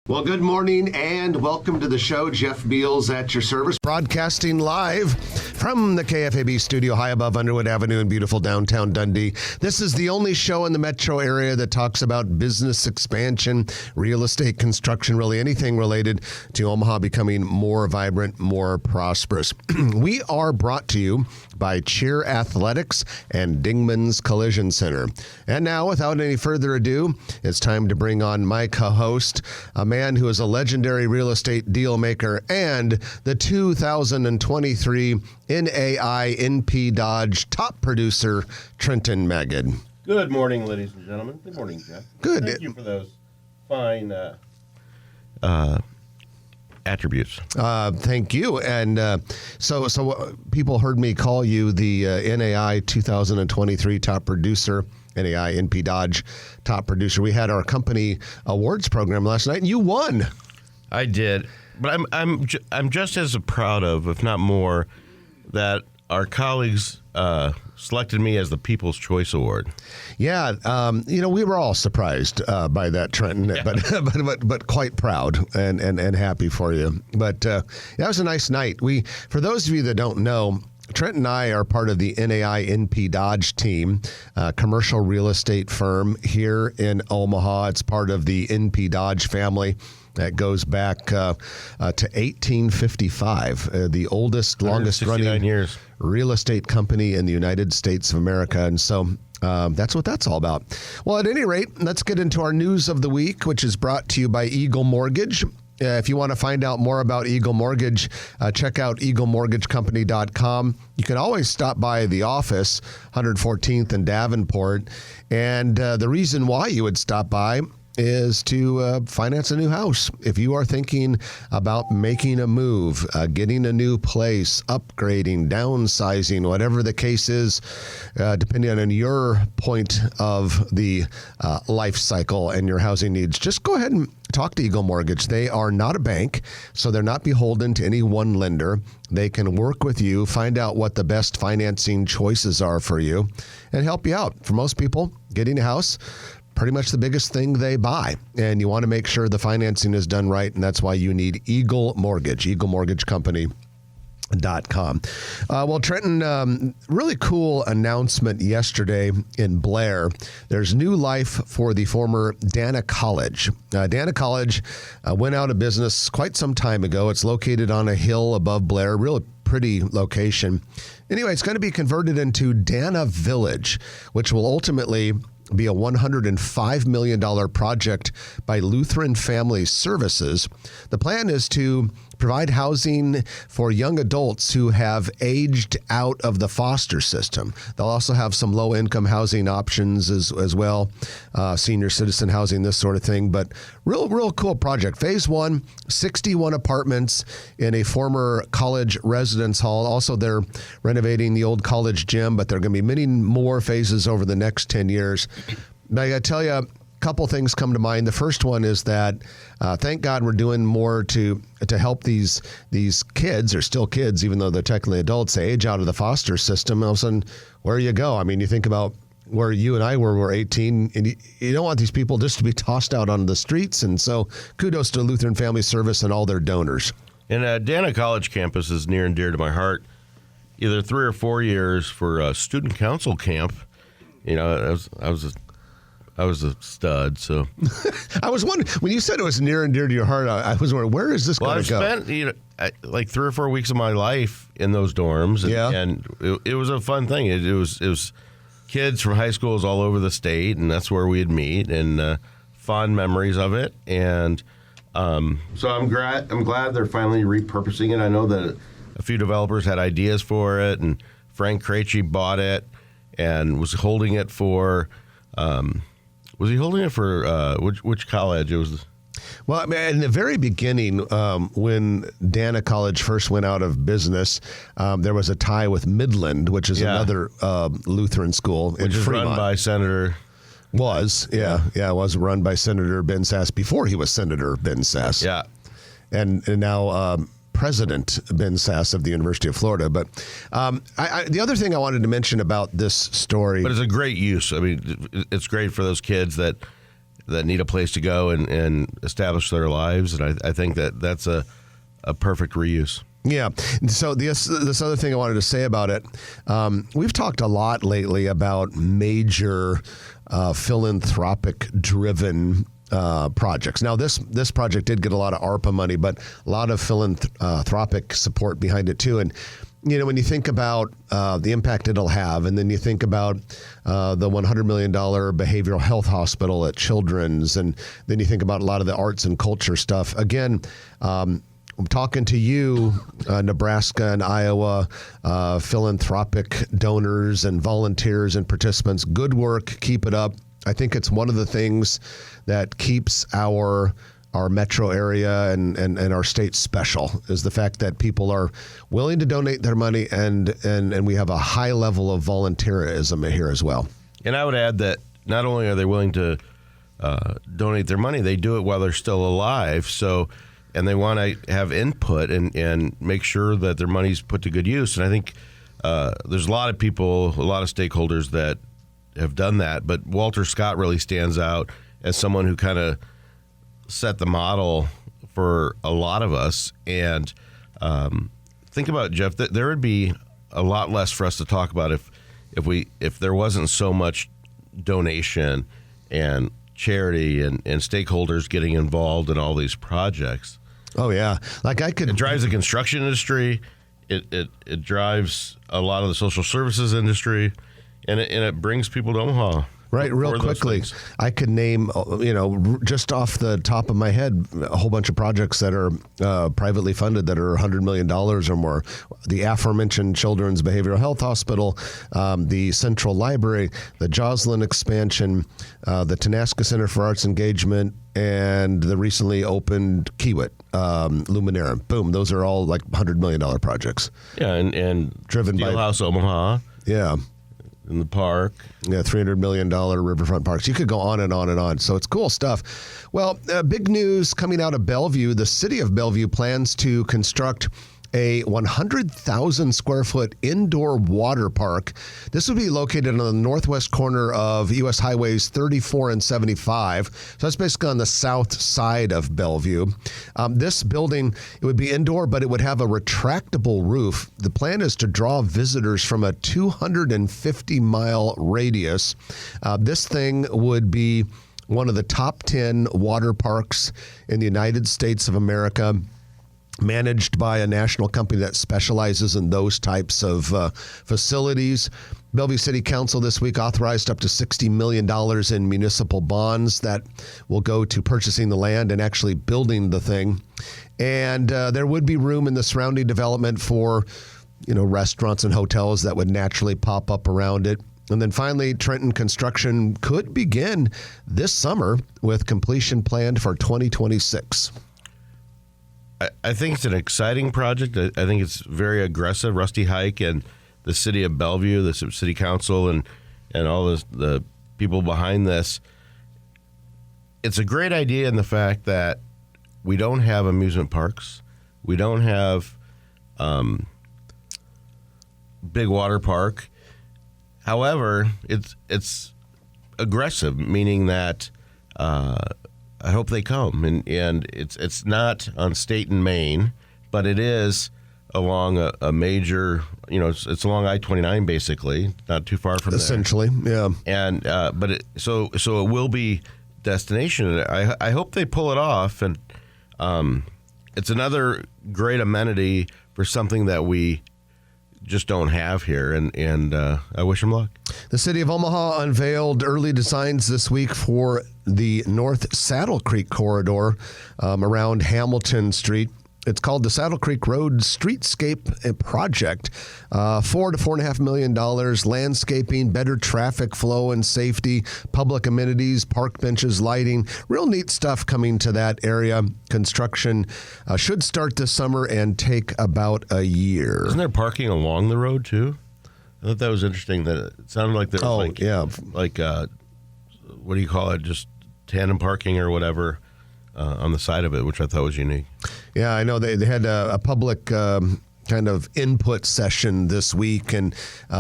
Well, good morning and welcome to the show. Jeff Beals at your service. Broadcasting live from the KFAB studio high above Underwood Avenue in beautiful downtown Dundee. This is the only show in the metro area that talks about business expansion, real estate construction, really anything related to Omaha becoming more vibrant, more prosperous. We are brought to you by Cheer Athletics and Dingman's Collision Center. And now, without any further ado, it's time to bring on my co-host, a man who is a legendary real estate deal maker and the 2023 NAI NP Dodge top producer, Trenton Magid. Good morning, ladies and gentlemen. Good morning, Jeff. Good. Thank you for those fine attributes. Thank you. And so people heard me call you the NAI 2023 top producer. NAI NP Dodge top producer. We had our company awards program last night, and you won. I did, but I'm just as proud of, if not more, that our colleagues selected me as the People's Choice Award. Yeah, we were all surprised by that, Trenton, yeah. but quite proud and happy for you. But that was a nice night. For those of you that don't know, Trent and I are part of the NAI NP Dodge team, a commercial real estate firm here in Omaha. It's part of the NP Dodge family that goes back to 1855, the oldest, longest running years. Real estate company in the United States of America. And so that's what that's all about. Well, at any rate, let's get into our news of the week, which is brought to you by Eagle Mortgage. If you want to find out more about Eagle Mortgage, check out eaglemortgagecompany.com. You can always stop by the office, 114th and Davenport. And the reason why you would stop by is to finance a new house. If you are thinking about making a move, getting a new place, upgrading, downsizing, whatever the case is, depending on your point of the life cycle and your housing needs, just go ahead and talk to Eagle Mortgage. They are not a bank, so they're not beholden to any one lender. They can work with you, find out what the best financing choices are for you, and help you out. For most people, getting a house, pretty much the biggest thing they buy, and you want to make sure the financing is done right, and that's why you need Eagle Mortgage, eaglemortgagecompany.com. Well, Trenton, really cool announcement yesterday in Blair. There's new life for the former Dana College. Dana College went out of business quite some time ago. It's located on a hill above Blair, really pretty location. Anyway, it's going to be converted into Dana Village, which will ultimately be a $105 million project by Lutheran Family Services. The plan is to provide housing for young adults who have aged out of the foster system. They'll also have some low-income housing options as well, senior citizen housing, this sort of thing. But real cool project. Phase 1, 61 apartments in a former college residence hall. Also, they're renovating the old college gym, but there are going to be many more phases over the next 10 years. But I got to tell you, couple things come to mind. The first one is that thank God we're doing more to help these kids, or still kids, even though they're technically adults, they age out of the foster system. All of a sudden, where you go? I mean, you think about where you and I were 18, and you don't want these people just to be tossed out on the streets. And so kudos to Lutheran Family Service and all their donors. And Dana College campus is near and dear to my heart. Either 3 or 4 years for a student council camp. You know, I was a stud, so. I was wondering, when you said it was near and dear to your heart, I was wondering, where is this going to go? Well, I've spent like 3 or 4 weeks of my life in those dorms, and it was a fun thing. It was kids from high schools all over the state, and that's where we'd meet, and fond memories of it. And so I'm glad they're finally repurposing it. I know that a few developers had ideas for it, and Frank Krejci bought it and was holding it for. Was he holding it for which college? It was. Well, I mean, in the very beginning, when Dana College first went out of business, there was a tie with Midland, which is another Lutheran school which is run by Senator. It was run by Senator Ben Sasse before he was Senator Ben Sasse. Yeah, and now President Ben Sasse of the University of Florida. But the other thing I wanted to mention about this story. But it's a great use. I mean, it's great for those kids that that need a place to go and establish their lives. And I think that's a perfect reuse. Yeah. So this other thing I wanted to say about it, we've talked a lot lately about major philanthropic-driven projects. Now, this project did get a lot of ARPA money, but a lot of philanthropic support behind it too. And when you think about the impact it'll have, and then you think about the $100 million behavioral health hospital at Children's, and then you think about a lot of the arts and culture stuff. Again, I'm talking to you, Nebraska and Iowa, philanthropic donors and volunteers and participants. Good work. Keep it up. I think it's one of the things that keeps our metro area and our state special, is the fact that people are willing to donate their money, and we have a high level of volunteerism here as well. And I would add that not only are they willing to donate their money, they do it while they're still alive. And they want to have input and make sure that their money's put to good use. And I think there's a lot of people, a lot of stakeholders that have done that. But Walter Scott really stands out as someone who kind of set the model for a lot of us. And think about it, Jeff, that there would be a lot less for us to talk about if there wasn't so much donation and charity and stakeholders getting involved in all these projects. Oh yeah, It drives the construction industry. It drives a lot of the social services industry, and it brings people to Omaha. Right, real quickly, I could name, just off the top of my head, a whole bunch of projects that are privately funded that are $100 million or more. The aforementioned Children's Behavioral Health Hospital, the Central Library, the Joslin expansion, the Tenaska Center for Arts Engagement, and the recently opened Kiewit Luminera. Boom, those are all like $100 million projects. Yeah, and driven by Steelhouse Omaha. Yeah. In the park. Yeah, $300 million riverfront parks. You could go on and on and on. So it's cool stuff. Well, big news coming out of Bellevue. The city of Bellevue plans to construct a 100,000 square foot indoor water park. This would be located on the northwest corner of U.S. Highways 34 and 75. So that's basically on the south side of Bellevue. This building, it would be indoor, but it would have a retractable roof. The plan is to draw visitors from a 250-mile radius. This thing would be one of the top 10 water parks in the United States of America, managed by a national company that specializes in those types of facilities. Bellevue City Council this week authorized up to $60 million in municipal bonds that will go to purchasing the land and actually building the thing. And there would be room in the surrounding development for, restaurants and hotels that would naturally pop up around it. And then finally, Trenton construction could begin this summer with completion planned for 2026. I think it's an exciting project. I think it's very aggressive. Rusty Hike and the city of Bellevue, the city council, and all the people behind this. It's a great idea in the fact that we don't have amusement parks. We don't have big water park. However, it's aggressive, meaning that I hope they come, and it's not on State and Main, but it is along a major, it's along I-29 basically, not too far from essentially, there. Yeah. And but so it will be destination. I hope they pull it off, and it's another great amenity for something that we just don't have here, and I wish them luck. The city of Omaha unveiled early designs this week for the North Saddle Creek corridor around Hamilton Street. It's called the Saddle Creek Road Streetscape Project. $4 to $4.5 million, landscaping, better traffic flow and safety, public amenities, park benches, lighting. Real neat stuff coming to that area. Construction should start this summer and take about a year. Isn't there parking along the road too? I thought that was interesting. That it sounded like there was what do you call it? Just tandem parking or whatever. On the side of it, which I thought was unique. Yeah, I know they had a public kind of input session this week, and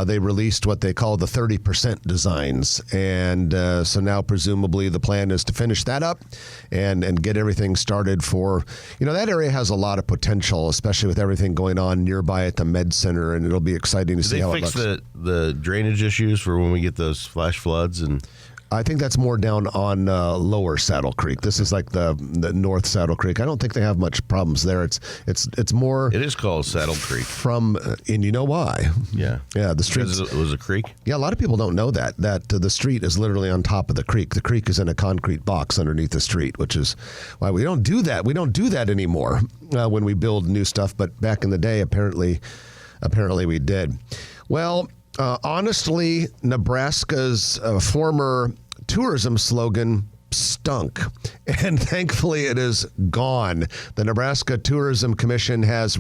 they released what they call the 30% designs. And so now presumably the plan is to finish that up and get everything started for, that area has a lot of potential, especially with everything going on nearby at the Med Center, and it'll be exciting to see how it looks. They fix the drainage issues for when we get those flash floods? And I think that's more down on lower Saddle Creek. This is like the North Saddle Creek. I don't think they have much problems there. It's more. It is called Saddle Creek. And you know why? Yeah. Yeah, the street. Because it was a creek? Yeah, a lot of people don't know that the street is literally on top of the creek. The creek is in a concrete box underneath the street, which is why we don't do that. We don't do that anymore when we build new stuff. But back in the day, apparently we did. Well, honestly, Nebraska's former tourism slogan stunk, and thankfully it is gone. The Nebraska Tourism Commission has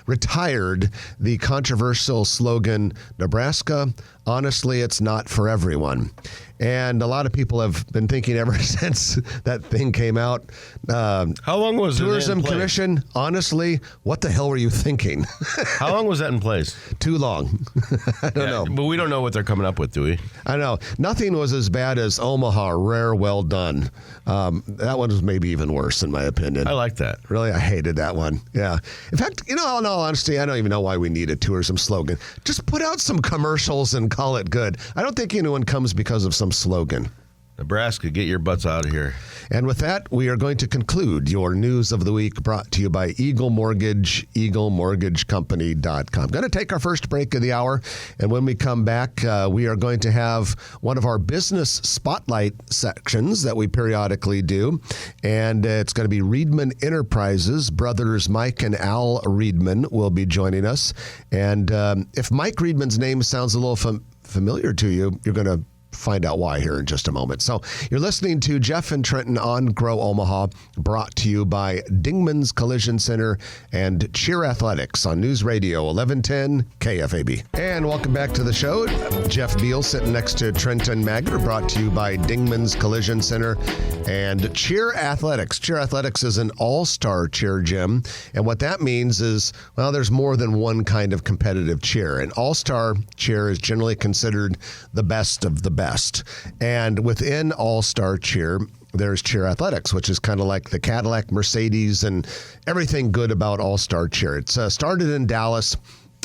retired the controversial slogan, Nebraska, honestly, it's not for everyone. And a lot of people have been thinking ever since that thing came out. How long was Tourism it in place? Commission, honestly, what the hell were you thinking? How long was that in place? Too long. I don't know. But we don't know what they're coming up with, do we? I know. Nothing was as bad as Omaha, rare, well done. That one was maybe even worse, in my opinion. I like that. Really, I hated that one. Yeah. In fact, in all honesty, I don't even know why we need a tourism slogan. Just put out some commercials and call it good. I don't think anyone comes because of some slogan. Nebraska, get your butts out of here. And with that, we are going to conclude your news of the week, brought to you by Eagle Mortgage, EagleMortgageCompany.com. Going to take our first break of the hour, and when we come back, we are going to have one of our business spotlight sections that we periodically do, and it's going to be Riedmann Enterprises. Brothers Mike and Al Riedmann will be joining us, and if Mike Riedmann's name sounds a little familiar to you, you're going to find out why here in just a moment. So you're listening to Jeff and Trenton on Grow Omaha, brought to you by Dingman's Collision Center and Cheer Athletics on News Radio 1110 KFAB. And welcome back to the show. Jeff Beal sitting next to Trenton Magner, brought to you by Dingman's Collision Center and Cheer Athletics. Cheer Athletics is an all-star cheer gym, and what that means is, well, there's more than one kind of competitive cheer. An all-star cheer is generally considered the best of the best. And within All-Star Cheer, there's Cheer Athletics, which is kind of like the Cadillac, Mercedes, and everything good about All-Star Cheer. It's started in Dallas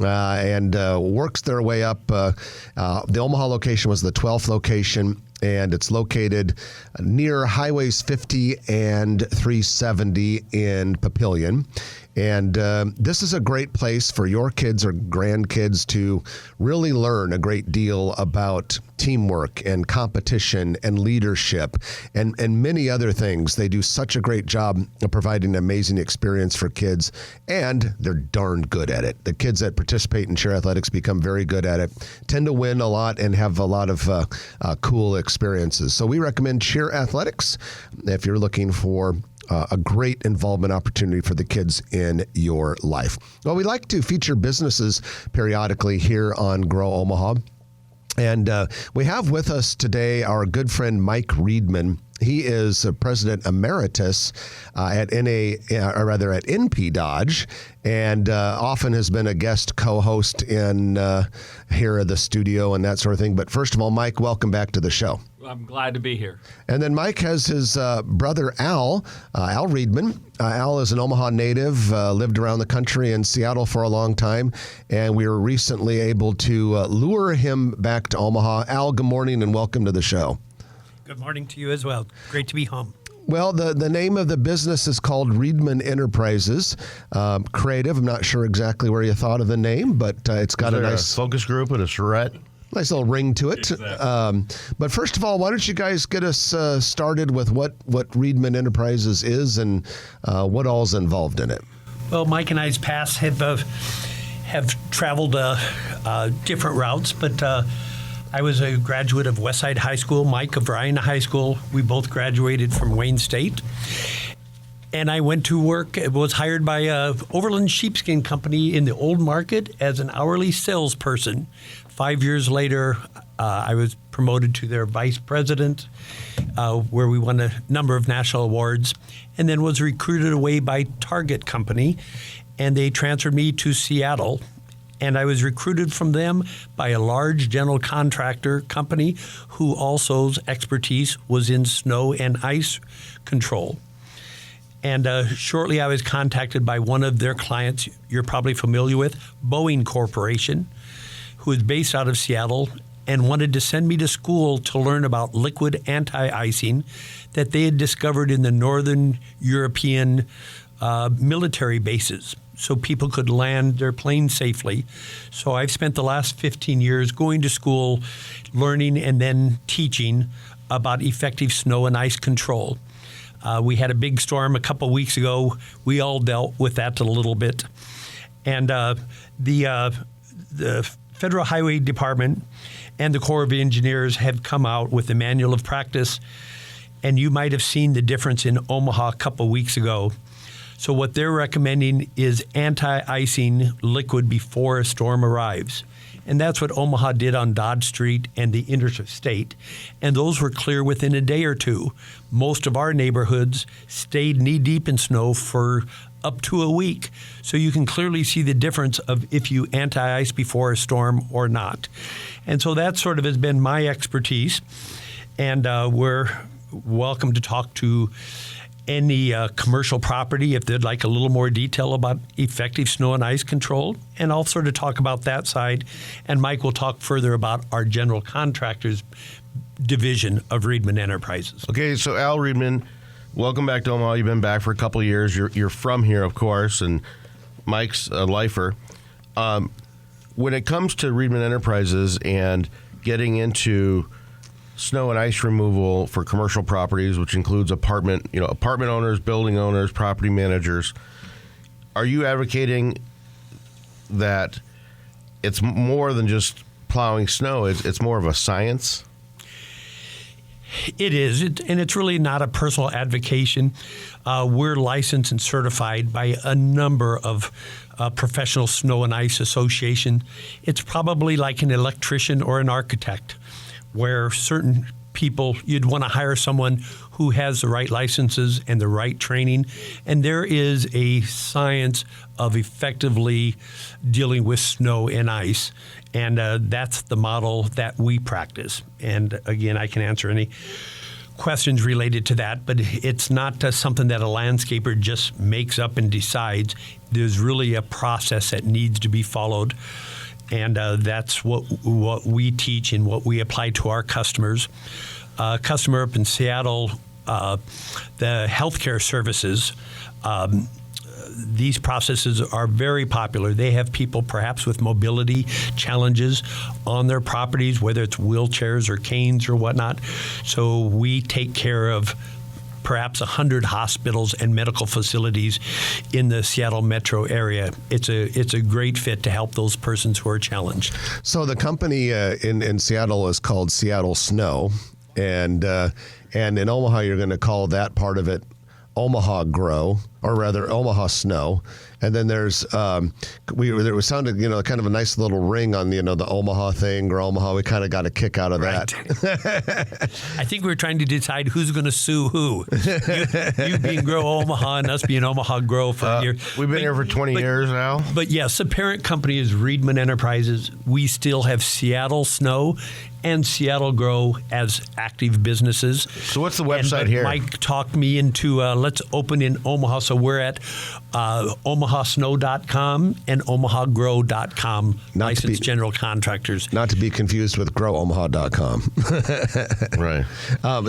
and works their way up. The Omaha location was the 12th location, and it's located near Highways 50 and 370 in Papillion. And this is a great place for your kids or grandkids to really learn a great deal about teamwork and competition and leadership and many other things. They do such a great job of providing an amazing experience for kids, and they're darn good at it. The kids that participate in cheer athletics become very good at it, tend to win a lot, and have a lot of cool experiences. So we recommend Cheer Athletics if you're looking for a great involvement opportunity for the kids in your life. Well, we like to feature businesses periodically here on Grow Omaha. And we have with us today our good friend Mike Riedmann. He is President Emeritus at NP Dodge, and often has been a guest co-host in here at the studio and that sort of thing. But first of all, Mike, welcome back to the show. I'm glad to be here. And then Mike has his brother Al Riedmann. Al is an Omaha native, lived around the country in Seattle for a long time, and we were recently able to lure him back to Omaha. Al, good morning and welcome to the show. Good morning to you as well. Great to be home. Well, the name of the business is called Riedmann Enterprises. Creative. I'm not sure exactly where you thought of the name, but it's got a nice focus group and a charrette. Nice little ring to it. Exactly. But first of all, why don't you guys get us started with what Riedmann Enterprises is and what all's involved in it? Well, Mike and I's paths have traveled different routes, but I was a graduate of Westside High School, Mike of Ryan High School. We both graduated from Wayne State. And I went to work, was hired by Overland Sheepskin Company in the Old Market as an hourly salesperson. 5 years later, I was promoted to their vice president, where we won a number of national awards, and then was recruited away by Target Company and they transferred me to Seattle. And I was recruited from them by a large general contractor company who also's expertise was in snow and ice control. And shortly I was contacted by one of their clients you're probably familiar with, Boeing Corporation, who is based out of Seattle and wanted to send me to school to learn about liquid anti-icing that they had discovered in the Northern European military bases, so people could land their planes safely. So I've spent the last 15 years going to school, learning and then teaching about effective snow and ice control. We had a big storm a couple weeks ago. We all dealt with that a little bit. And the Federal Highway Department and the Corps of Engineers have come out with a manual of practice, and you might have seen the difference in Omaha a couple weeks ago. So what they're recommending is anti-icing liquid before a storm arrives. And that's what Omaha did on Dodge Street and the interstate. And those were clear within a day or two. Most of our neighborhoods stayed knee-deep in snow for up to a week. So you can clearly see the difference of if you anti-ice before a storm or not. And so that sort of has been my expertise. And we're welcome to talk to any commercial property if they'd like a little more detail about effective snow and ice control. And I'll sort of talk about that side. And Mike will talk further about our general contractors division of Riedmann Enterprises. Okay, so Al Riedmann, welcome back to Omaha. You've been back for a couple of years. You're from here, of course, and Mike's a lifer. When it comes to Riedmann Enterprises and getting into snow and ice removal for commercial properties, which includes apartment owners, building owners, property managers, are you advocating that it's more than just plowing snow? It's more of a science? It is, and it's really not a personal advocation. We're licensed and certified by a number of professional snow and ice association. It's probably like an electrician or an architect, where certain people, you'd want to hire someone who has the right licenses and the right training. And there is a science of effectively dealing with snow and ice. And that's the model that we practice. And again, I can answer any questions related to that, but it's not something that a landscaper just makes up and decides. There's really a process that needs to be followed. And that's what we teach and what we apply to our customers. Customer up in Seattle, the healthcare services, these processes are very popular. They have people perhaps with mobility challenges on their properties, whether it's wheelchairs or canes or whatnot. So we take care of perhaps 100 hospitals and medical facilities in the Seattle metro area. It's a great fit to help those persons who are challenged. So the company in Seattle is called Seattle Snow, and in Omaha you're going to call that part of it Omaha Grow, or rather Omaha Snow. And then there's there was sounded kind of a nice little ring on the Omaha thing, Grow Omaha. We kind of got a kick out of that. I think we're trying to decide who's going to sue who. You being Grow Omaha and us being Omaha Grow for a year. We've been here for 20 years now. But yes, the parent company is Riedmann Enterprises. We still have Seattle Snow and Seattle Grow as active businesses. So what's the website here? Mike talked me into let's open in Omaha. So we're at omahasnow.com and omahagrow.com, licensed general contractors. Not to be confused with growomaha.com. Right.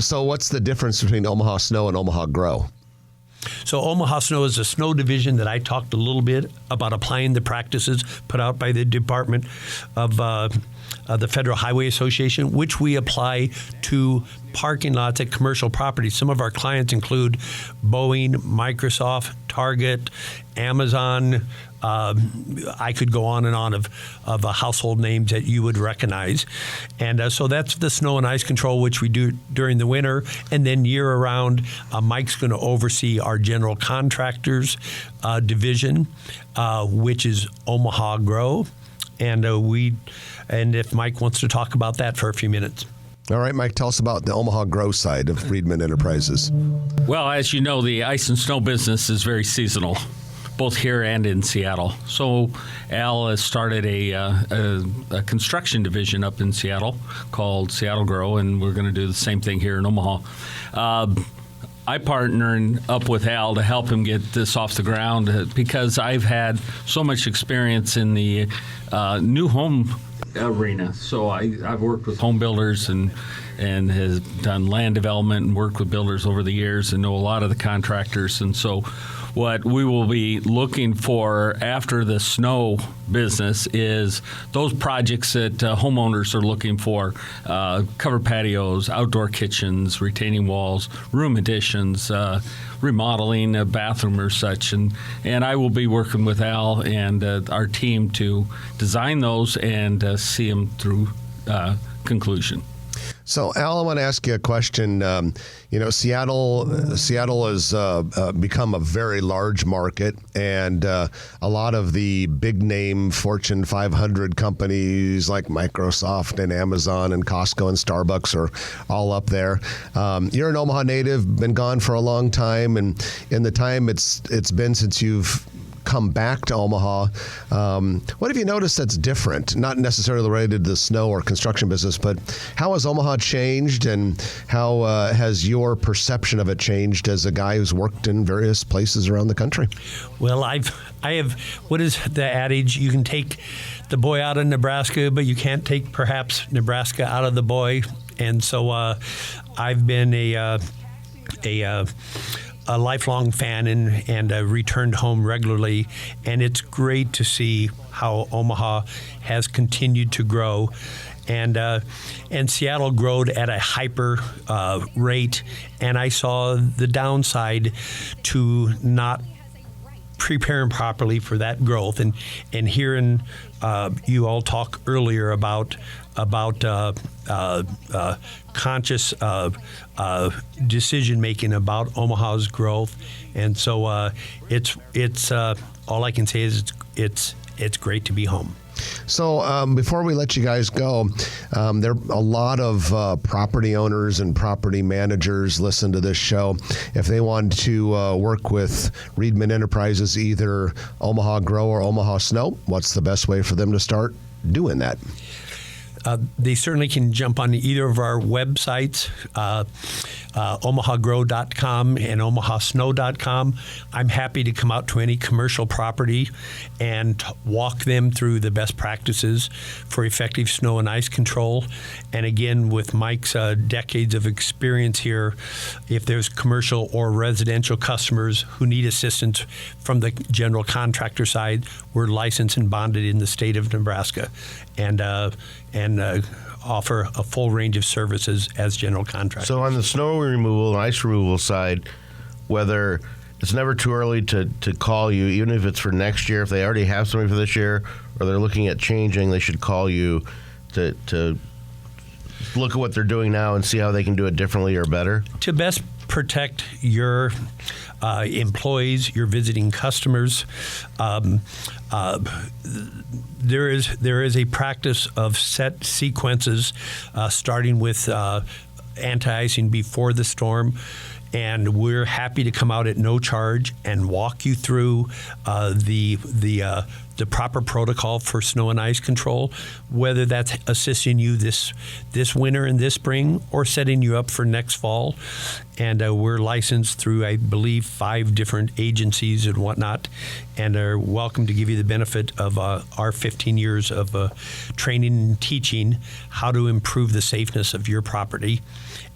So what's the difference between Omaha Snow and Omaha Grow? So Omaha Snow is a snow division that I talked a little bit about applying the practices put out by the Department of the Federal Highway Association, which we apply to parking lots at commercial properties. Some of our clients include Boeing, Microsoft, Target, Amazon. I could go on and on of household names that you would recognize. And so that's the snow and ice control, which we do during the winter. And then year around, Mike's going to oversee our general contractors division, which is Omaha Grow. And if Mike wants to talk about that for a few minutes. All right, Mike, tell us about the Omaha Grow side of Riedmann Enterprises. Well, as you know, the ice and snow business is very seasonal. both here and in Seattle. So Al has started a construction division up in Seattle called Seattle Grow, and we're going to do the same thing here in Omaha. I partnered up with Al to help him get this off the ground because I've had so much experience in the new home arena. So I've worked with home builders and has done land development and worked with builders over the years and know a lot of the contractors. And so what we will be looking for after the snow business is those projects that homeowners are looking for, covered patios, outdoor kitchens, retaining walls, room additions, remodeling a bathroom or such. And I will be working with Al and our team to design those and see them through conclusion. So, Al, I want to ask you a question. Seattle has become a very large market, and a lot of the big-name Fortune 500 companies like Microsoft and Amazon and Costco and Starbucks are all up there. You're an Omaha native, been gone for a long time, and in the time it's been since you've come back to Omaha, what have you noticed that's different? Not necessarily related to the snow or construction business, but how has Omaha changed, and how has your perception of it changed as a guy who's worked in various places around the country? Well, I have. What is the adage? You can take the boy out of Nebraska, but you can't take perhaps Nebraska out of the boy. And so I've been a lifelong fan and returned home regularly, and it's great to see how Omaha has continued to grow, and Seattle growed at a hyper rate, and I saw the downside to not preparing properly for that growth, and hearing you all talk earlier about conscious decision making about Omaha's growth, and so it's all I can say is it's great to be home. So before we let you guys go, there are a lot of property owners and property managers listen to this show. If they want to work with Riedmann Enterprises, either Omaha Grow or Omaha Snow, what's the best way for them to start doing that? They certainly can jump on either of our websites, omahagrow.com and omahasnow.com. I'm happy to come out to any commercial property and walk them through the best practices for effective snow and ice control. And again, with Mike's decades of experience here, if there's commercial or residential customers who need assistance from the general contractor side, we're licensed and bonded in the state of Nebraska, and offer a full range of services as general contractors. So on the snow removal and ice removal side, whether it's never too early to call you, even if it's for next year, if they already have somebody for this year or they're looking at changing, they should call you to look at what they're doing now and see how they can do it differently or better? To best protect your employees, your visiting customers, there is a practice of set sequences, starting with anti-icing before the storm. And we're happy to come out at no charge and walk you through the proper protocol for snow and ice control, whether that's assisting you this winter and this spring or setting you up for next fall. And we're licensed through, I believe, 5 different agencies and whatnot, and are welcome to give you the benefit of our 15 years of training and teaching how to improve the safeness of your property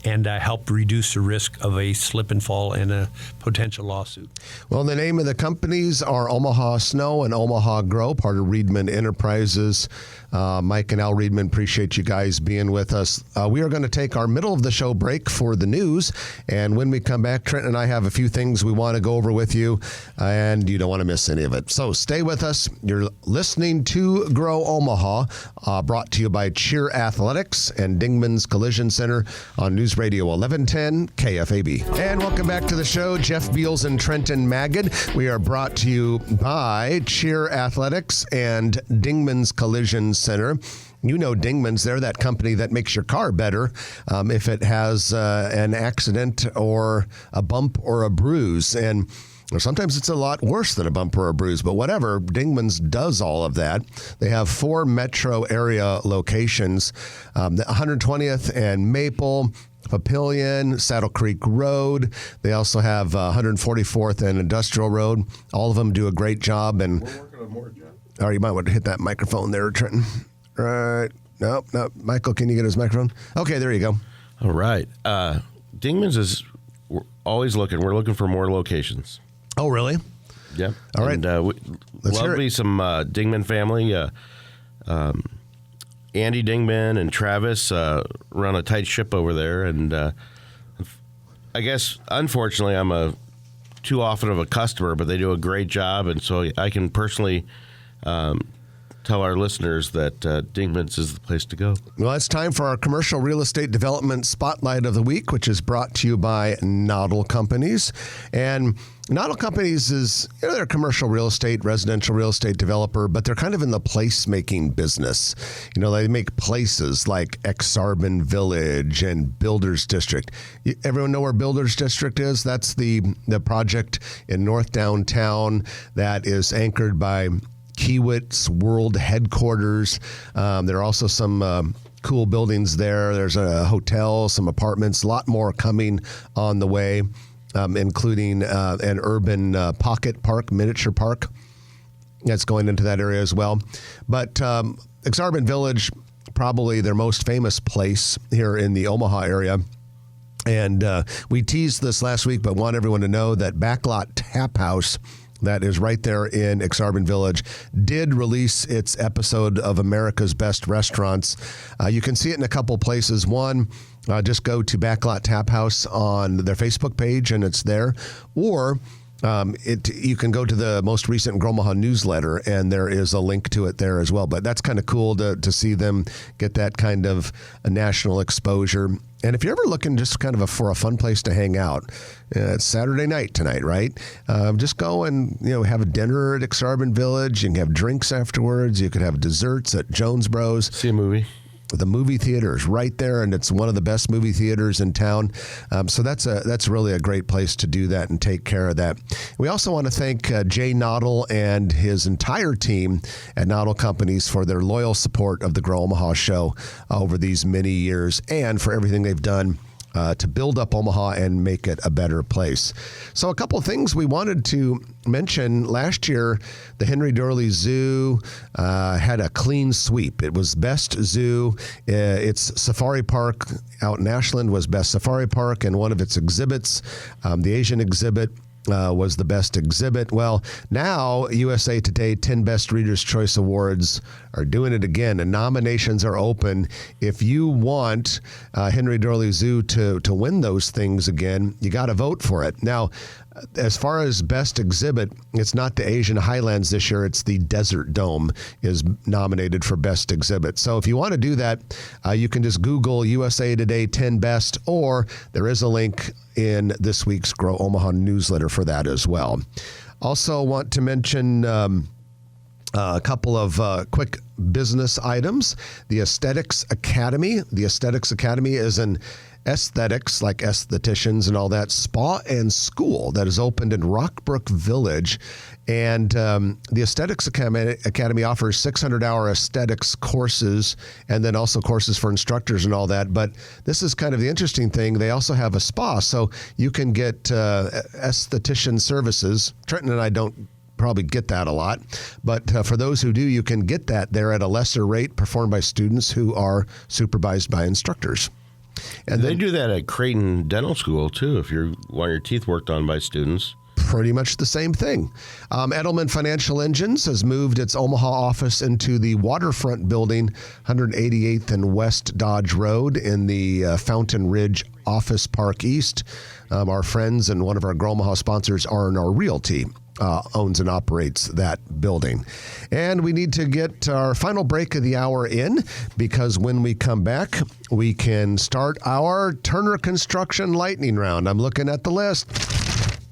and help reduce the risk of a slip and fall and a potential lawsuit. Well, the name of the companies are Omaha Snow and Omaha Grow, part of Riedmann Enterprises. Mike and Al Riedmann, appreciate you guys being with us. We are going to take our middle of the show break for the news, and when we come back, Trent and I have a few things we want to go over with you, and you don't want to miss any of it. So stay with us. You're listening to Grow Omaha, brought to you by Cheer Athletics and Dingman's Collision Center on News Radio 1110 KFAB. And welcome back to the show. Jeff Beals and Trenton Magid. We are brought to you by Cheer Athletics and Dingman's Collision Center. You know Dingman's, they're that company that makes your car better if it has an accident or a bump or a bruise. And or sometimes it's a lot worse than a bump or a bruise, but whatever, Dingman's does all of that. They have 4 metro area locations, the 120th and Maple, Papillion, Saddle Creek Road. They also have 144th and Industrial Road. All of them do a great job. And We're working on more, Jeff. Oh, you might want to hit that microphone there, Trenton. Right. Nope. Michael, can you get his microphone? Okay, there you go. All right. Dingman's we're always looking. We're looking for more locations. Oh, really? Yep. All right. And Let's hear it. some Dingman family. Andy Dingman and Travis run a tight ship over there. And I guess, unfortunately, I'm too often of a customer, but they do a great job. And so I can personally tell our listeners that Dingman's is the place to go. Well, it's time for our commercial real estate development spotlight of the week, which is brought to you by Noddle Companies. And Noddle Companies is, they're a commercial real estate, residential real estate developer, but they're kind of in the place-making business. They make places like Exarban Village and Builders District. Everyone know where Builders District is? That's the project in North Downtown that is anchored by Kiewit's World Headquarters. There are also some cool buildings there. There's a hotel, some apartments, a lot more coming on the way, including an urban pocket park, miniature park that's going into that area as well. But Exarban Village, probably their most famous place here in the Omaha area. And we teased this last week, but want everyone to know that Backlot Tap House, that is right there in Exarban Village, did release its episode of America's Best Restaurants. You can see it in a couple places. One, just go to Backlot Tap House on their Facebook page, and it's there. Or you can go to the most recent Omaha newsletter, and there is a link to it there as well. But that's kind of cool to see them get that kind of a national exposure. And if you're ever looking just kind of for a fun place to hang out, it's Saturday night tonight, right? Just go and have a dinner at Exarban Village. You can have drinks afterwards. You could have desserts at Jones Bros. See a movie. The movie theater is right there, and it's one of the best movie theaters in town. So that's really a great place to do that and take care of that. We also want to thank Jay Noddle and his entire team at Noddle Companies for their loyal support of the Grow Omaha show over these many years, and for everything they've done to build up Omaha and make it a better place. So a couple of things we wanted to mention. Last year, the Henry Doorly Zoo had a clean sweep. It was best zoo. Its safari park out in Ashland was best safari park, and one of its exhibits, the Asian exhibit, was the best exhibit. Well, now USA Today 10 Best Readers' Choice Awards are doing it again, and nominations are open. If you want Henry Doorly Zoo to win those things again, you got to vote for it. Now, as far as best exhibit, it's not the Asian Highlands this year. It's the Desert Dome is nominated for best exhibit. So if you want to do that, you can just Google USA Today 10 Best, or there is a link in this week's Grow Omaha newsletter for that as well. Also want to mention a couple of quick business items. The Aesthetics Academy. The Aesthetics Academy is an aesthetics, like estheticians and all that, spa and school that is opened in Rockbrook Village. And the Aesthetics Academy offers 600-hour aesthetics courses, and then also courses for instructors and all that. But this is kind of the interesting thing. They also have a spa, so you can get esthetician services. Trenton and I don't probably get that a lot, but for those who do, you can get that there at a lesser rate, performed by students who are supervised by instructors. And they do that at Creighton Dental School, too, if you want your teeth worked on by students. Pretty much the same thing. Edelman Financial Engines has moved its Omaha office into the Waterfront Building, 188th and West Dodge Road in the Fountain Ridge Office Park East. Our friends and one of our Grow Omaha sponsors, R&R Realty, owns and operates that building. And we need to get our final break of the hour in, because when we come back, we can start our Turner Construction Lightning Round. I'm looking at the list,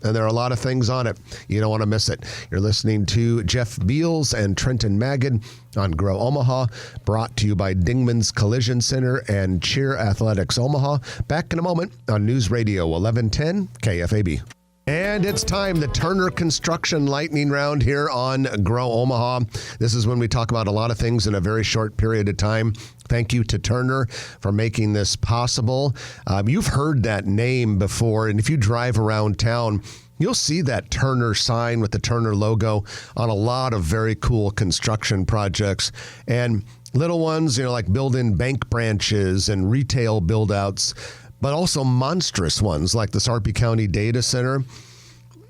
and there are a lot of things on it. You don't want to miss it. You're listening to Jeff Beals and Trenton Magid on Grow Omaha, brought to you by Dingman's Collision Center and Cheer Athletics Omaha. Back in a moment on News Radio 1110 KFAB. And it's time, the Turner Construction Lightning Round here on Grow Omaha. This is when we talk about a lot of things in a very short period of time. Thank you to Turner for making this possible. You've heard that name before, and if you drive around town, you'll see that Turner sign with the Turner logo on a lot of very cool construction projects. And little ones, like building bank branches and retail build-outs, but also monstrous ones like the Sarpy County Data Center.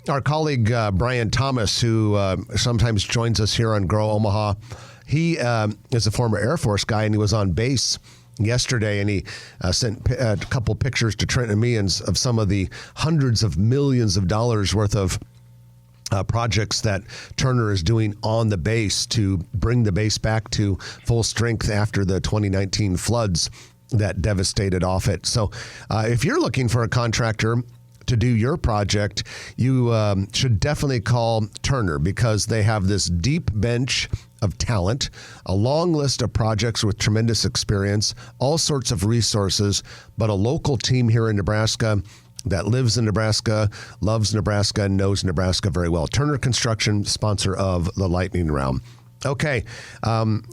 Our colleague, Brian Thomas, who sometimes joins us here on Grow Omaha, he is a former Air Force guy, and he was on base yesterday, and he sent a couple pictures to Trent and me of some of the hundreds of millions of dollars worth of projects that Turner is doing on the base to bring the base back to full strength after the 2019 floods that devastated off it. So if you're looking for a contractor to do your project, you should definitely call Turner, because they have this deep bench of talent, a long list of projects with tremendous experience, all sorts of resources, but a local team here in Nebraska that lives in Nebraska, loves Nebraska, and knows Nebraska very well. Turner Construction, sponsor of the Lightning Round. Okay,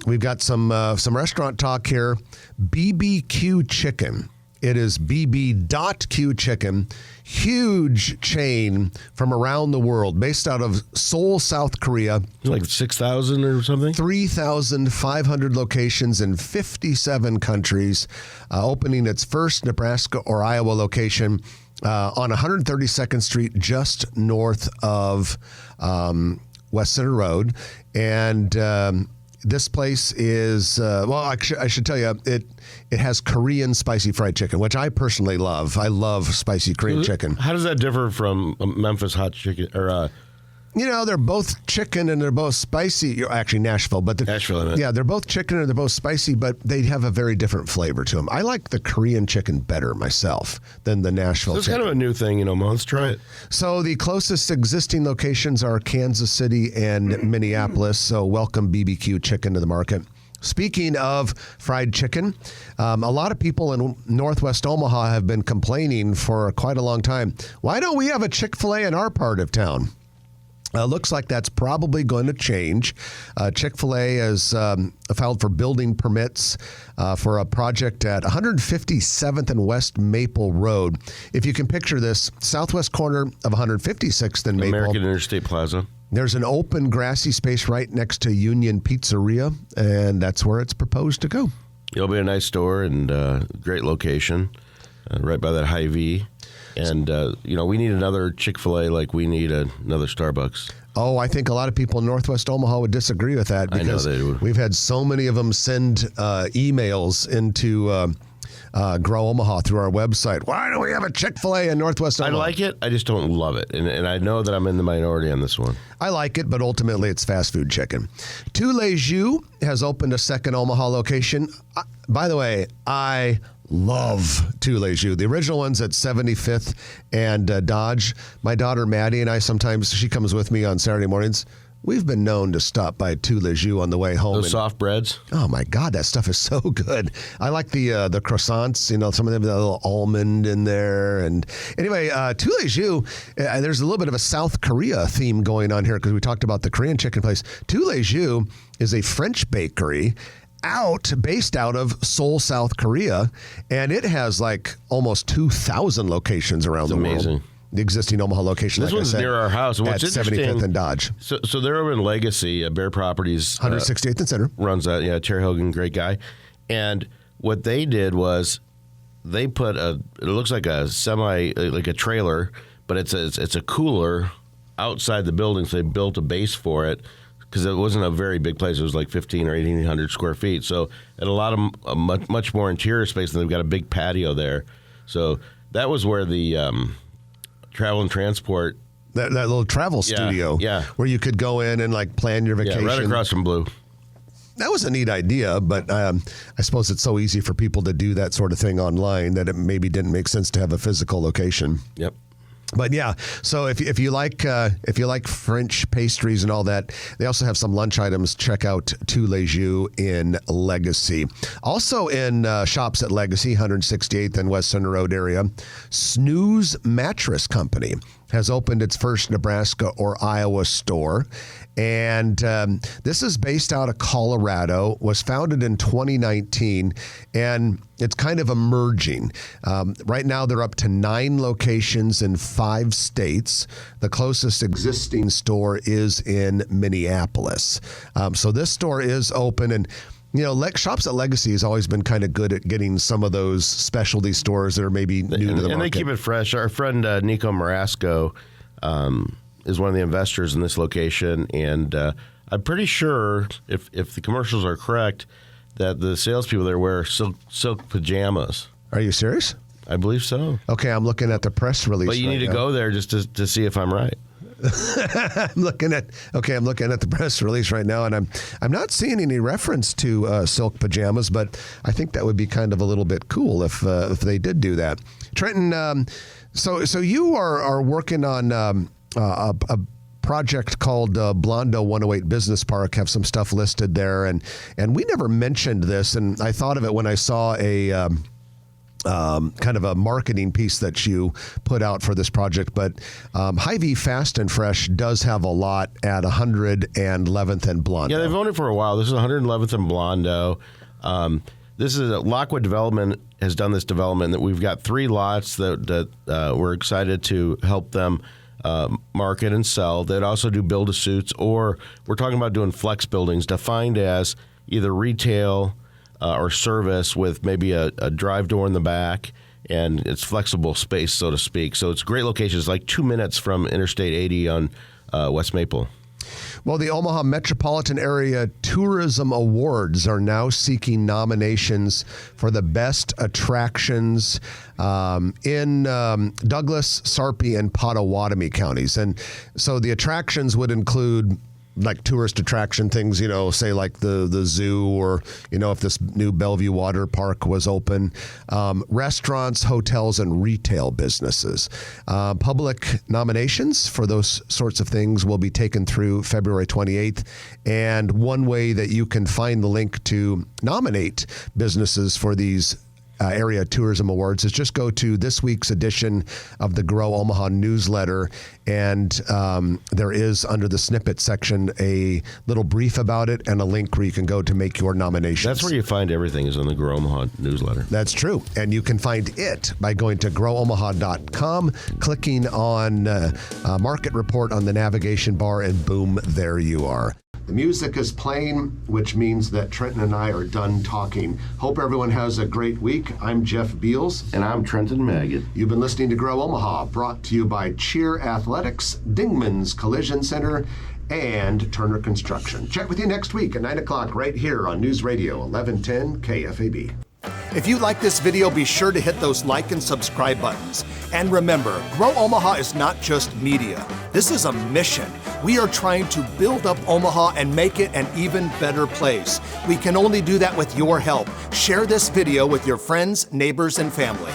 we've got some restaurant talk here. BBQ Chicken. It is BB.Q Chicken, huge chain from around the world, based out of Seoul, South Korea. Like 6,000 or something? 3,500 locations in 57 countries, opening its first Nebraska or Iowa location on 132nd Street, just north of West Center Road. And this place is, I should tell you, it has Korean spicy fried chicken, which I personally love. I love spicy Korean chicken. How does that differ from Memphis hot chicken? Or they're both chicken and they're both spicy. Actually, Nashville. Nashville. Yeah, they're both chicken and they're both spicy, but they have a very different flavor to them. I like the Korean chicken better myself than the Nashville chicken. It's kind of a new thing, let's try it. So the closest existing locations are Kansas City and Minneapolis. So welcome BBQ Chicken to the market. Speaking of fried chicken, a lot of people in Northwest Omaha have been complaining for quite a long time. Why don't we have a Chick-fil-A in our part of town? Looks like that's probably going to change. Chick-fil-A has filed for building permits for a project at 157th and West Maple Road. If you can picture this, southwest corner of 156th and Maple. American Interstate Plaza. There's an open grassy space right next to Union Pizzeria, and that's where it's proposed to go. It'll be a nice store and great location, right by that Hy-Vee. And, we need another Chick-fil-A like we need another Starbucks. Oh, I think a lot of people in Northwest Omaha would disagree with that, because I know they would. We've had so many of them send emails into Grow Omaha through our website. Why don't we have a Chick-fil-A in Northwest Omaha? I like it. I just don't love it. And I know that I'm in the minority on this one. I like it, but ultimately it's fast food chicken. Tous Les Jus has opened a second Omaha location. By the way, I love Tous Les Jus. The original one's at 75th and Dodge. My daughter Maddie and I, sometimes she comes with me on Saturday mornings. We've been known to stop by Tous Les Jus on the way home. Those soft breads? Oh, my God, that stuff is so good. I like the croissants, some of them have a little almond in there. And anyway, Tous Les Jus, there's a little bit of a South Korea theme going on here, because we talked about the Korean chicken place. Tous Les Jus is a French bakery based out of Seoul, South Korea, and it has like almost 2,000 locations around the world. Amazing. The existing Omaha location, this one's near our house. At 75th and Dodge. So they're over in Legacy, Bear Properties. 168th and Center. Runs that, Terry Hogan, great guy. And what they did was they put it looks like a like a trailer, but it's a cooler outside the building, so they built a base for it, because it wasn't a very big place. It was like 1,500 or 1,800 square feet. So it allowed them much more interior space, and they've got a big patio there. So that was where the travel and transport. That little travel studio, where you could go in and like plan your vacation. Yeah, right across from Blue. That was a neat idea, but I suppose it's so easy for people to do that sort of thing online that it maybe didn't make sense to have a physical location. Yep. But yeah, so if you like French pastries and all that, they also have some lunch items. Check out Tous Les Jus in Legacy. Also in shops at Legacy, 168th and West Center Road area, Snooze Mattress Company has opened its first Nebraska or Iowa store. And this is based out of Colorado, was founded in 2019, and it's kind of emerging. Right now, they're up to 9 locations in 5 states. The closest existing store is in Minneapolis. So this store is open, and Shops at Legacy has always been kind of good at getting some of those specialty stores that are maybe new to the market. And they keep it fresh. Our friend Nico Marasco is one of the investors in this location, and I'm pretty sure, if the commercials are correct, that the salespeople there wear silk pajamas. Are you serious? I believe so. Okay, I'm looking at the press release. But you need to go there just to see if I'm right. I'm looking at the press release right now, and I'm not seeing any reference to silk pajamas, but I think that would be kind of a little bit cool if they did do that. Trenton, so you are working on a project called Blondo 108 Business Park, have some stuff listed there, and we never mentioned this, and I thought of it when I saw a kind of a marketing piece that you put out for this project. But Hy-Vee Fast and Fresh does have a lot at 111th and Blondo. Yeah, they've owned it for a while. This is 111th and Blondo. This is Lockwood Development has done this development that we've got 3 lots that we're excited to help them market and sell. They'd also do build-to-suits, or we're talking about doing flex buildings defined as either retail or service with maybe a drive door in the back, and it's flexible space, so to speak. So it's great locations, like 2 minutes from Interstate 80 on West Maple. Well, the Omaha Metropolitan Area Tourism Awards are now seeking nominations for the best attractions in Douglas, Sarpy, and Pottawatomie counties. And so the attractions would include like tourist attraction things, say like the zoo, or, if this new Bellevue Water Park was open, restaurants, hotels, and retail businesses. Public nominations for those sorts of things will be taken through February 28th. And one way that you can find the link to nominate businesses for these Area Tourism Awards is just go to this week's edition of the Grow Omaha newsletter, and there is, under the snippet section, a little brief about it and a link where you can go to make your nominations. That's where you find everything, is on the Grow Omaha newsletter. That's true, and you can find it by going to growomaha.com, clicking on Market Report on the navigation bar, and boom, there you are. The music is playing, which means that Trenton and I are done talking. Hope everyone has a great week. I'm Jeff Beals. And I'm Trenton Maggot. You've been listening to Grow Omaha, brought to you by Cheer Athletics, Dingman's Collision Center, and Turner Construction. Check with you next week at 9 o'clock right here on News Radio 1110 KFAB. If you like this video, be sure to hit those like and subscribe buttons. And remember, Grow Omaha is not just media. This is a mission. We are trying to build up Omaha and make it an even better place. We can only do that with your help. Share this video with your friends, neighbors, and family.